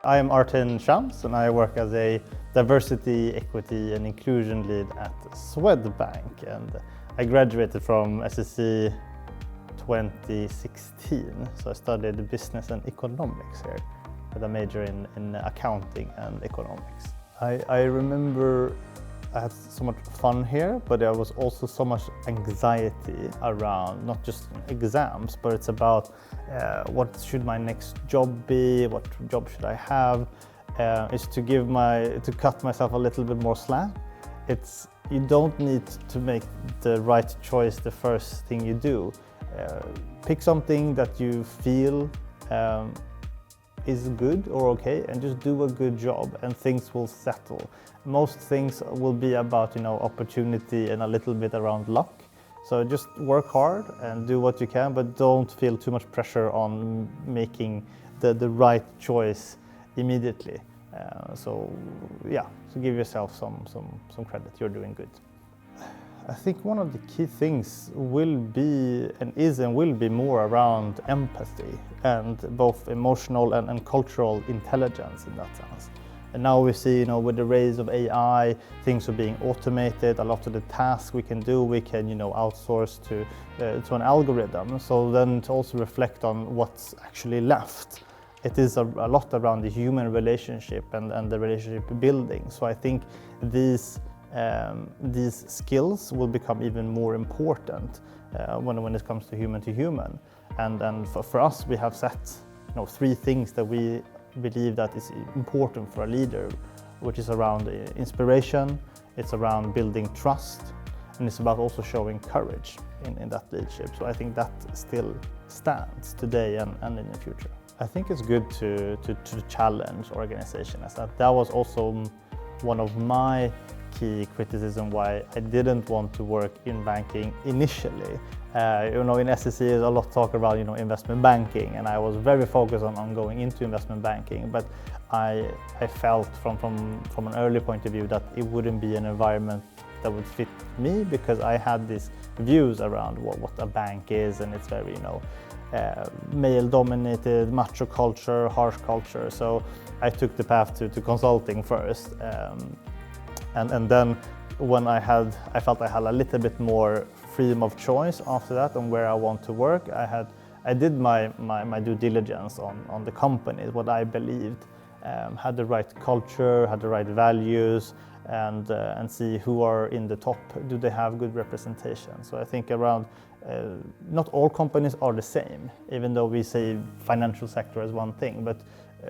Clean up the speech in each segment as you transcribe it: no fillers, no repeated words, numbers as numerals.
I am Artin Shams and I work as a diversity, equity and inclusion lead at Swedbank, and I graduated from SSC 2016, so I studied business and economics here with a major in accounting and economics. I remember I had so much fun here, but there was also so much anxiety around not just exams, but it's about what should my next job be, what job should I have, is to cut myself a little bit more slack. You don't need to make the right choice the first thing you do. Pick something that you feel is good or okay, and just do a good job and things will settle. Most things will be about opportunity and a little bit around luck. So just work hard and do what you can, but don't feel too much pressure on making the right choice immediately. So give yourself some credit. You're doing good. I think one of the key things will be and will be more around empathy and both emotional and cultural intelligence in that sense. And now we see, with the rise of AI, things are being automated. A lot of the tasks we can outsource to an algorithm. So then to also reflect on what's actually left. It is a lot around the human relationship and the relationship building. So I think these skills will become even more important when it comes to human. And for us, we have set 3 things that we believe that is important for a leader, which is around inspiration, it's around building trust, and it's about also showing courage in that leadership. So I think that still stands today and in the future. I think it's good to challenge organizations. That was also one of my key criticism why I didn't want to work in banking initially. In SSC there's a lot of talk about investment banking, and I was very focused on going into investment banking, but I felt from an early point of view that it wouldn't be an environment that would fit me, because I had these views around what a bank is, and it's very male-dominated, macho culture, harsh culture. So I took the path to consulting first. And then when I felt I had a little bit more freedom of choice after that on where I want to work, I did my due diligence on the companies, what I believed had the right culture, had the right values, and see who are in the top. Do they have good representation? So I think around not all companies are the same, even though we say financial sector as one thing, but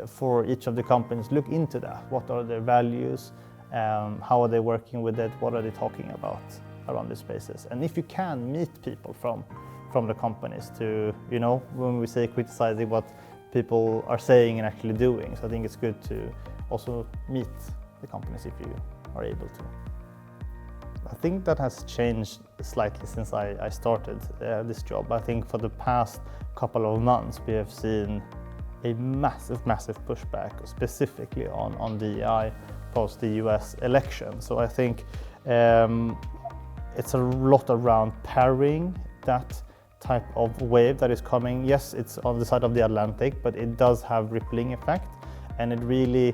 for each of the companies, look into that. What are their values? How are they working with it? What are they talking about around these spaces? And if you can meet people from the companies to, when we say criticizing what people are saying and actually doing. So I think it's good to also meet the companies if you are able to. I think that has changed slightly since I started this job. I think for the past couple of months we have seen a massive pushback, specifically on DEI post the US election. So I think it's a lot around parrying that type of wave that is coming. Yes, it's on the side of the Atlantic, but it does have rippling effect, and it really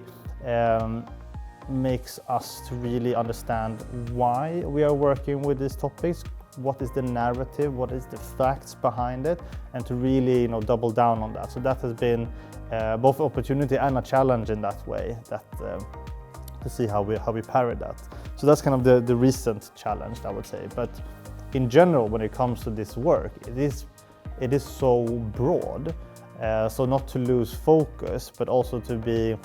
makes us to really understand why we are working with these topics, what is the narrative, what is the facts behind it, and to really double down on that. So that has been both opportunity and a challenge in that way, to see how we parry that. So that's kind of the recent challenge, I would say. But in general, when it comes to this work, it is so broad. So not to lose focus, but also to be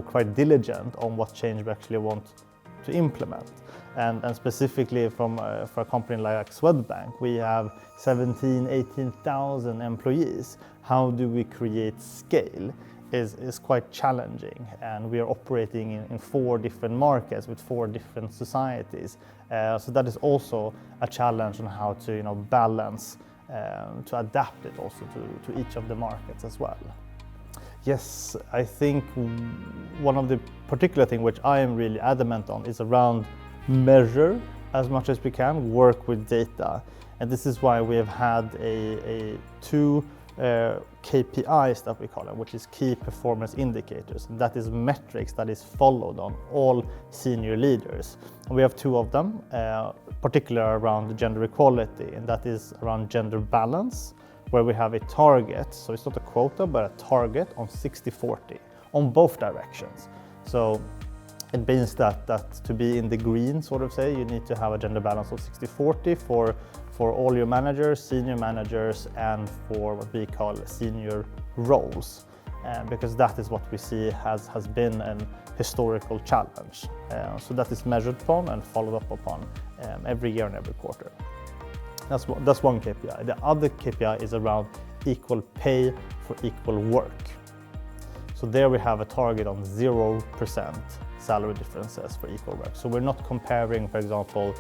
quite diligent on what change we actually want to implement. And specifically for a company like Swedbank, we have 18,000 employees. How do we create scale is quite challenging, and we are operating in 4 different markets with 4 different societies. So that is also a challenge on how to balance, to adapt it also to each of the markets as well. Yes, I think one of the particular thing which I am really adamant on is around measure as much as we can, work with data. And this is why we have had 2 KPIs that we call them, which is key performance indicators. That is metrics that is followed on all senior leaders. And we have two of them, particularly around gender equality, and that is around gender balance, where we have a target, so it's not a quota, but a target on 60-40 on both directions. So it means that to be in the green, sort of say, you need to have a gender balance of 60-40 for all your managers, senior managers, and for what we call senior roles, because that is what we see has been an historical challenge. So that is measured upon and followed up upon every year and every quarter. That's one KPI. The other KPI is around equal pay for equal work. So there we have a target on 0% salary differences for equal work. So we're not comparing, for example,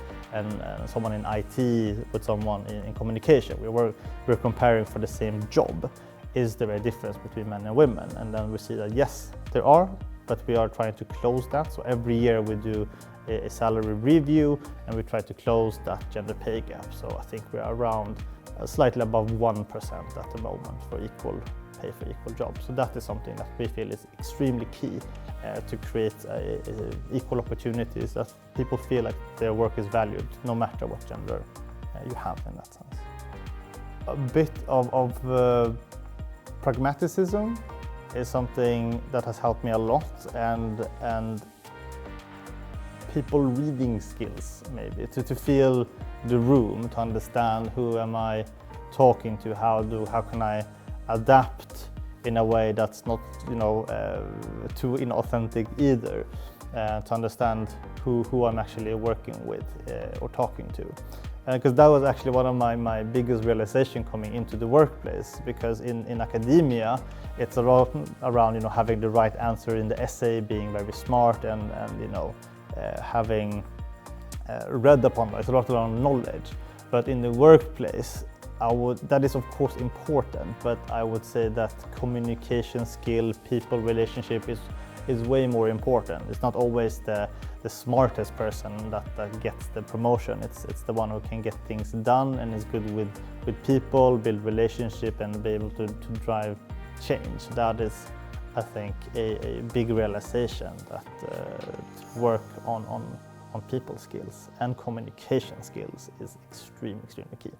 someone in IT with someone in communication. We're comparing for the same job. Is there a difference between men and women? And then we see that yes, there are, but we are trying to close that. So every year we do a salary review and we try to close that gender pay gap. So I think we are around slightly above 1% at the moment for equal pay for equal jobs. So that is something that we feel is extremely key to create equal opportunities, that people feel like their work is valued no matter what gender you have in that sense. A bit of pragmaticism is something that has helped me a lot, and people reading skills, maybe to feel the room, to understand who am I talking to, how can I adapt in a way that's not too inauthentic either, to understand who I'm actually working with or talking to. Because that was actually one of my biggest realization coming into the workplace, because in academia it's around having the right answer in the essay, being very smart and having read upon it. It's a lot around knowledge. But in the workplace, that is of course important, but I would say that communication skill, people relationship is way more important. It's not always the smartest person that gets the promotion. It's the one who can get things done and is good with people, build relationship, and be able to drive change. That is, I think, a big realization, that work on people skills and communication skills is extremely key.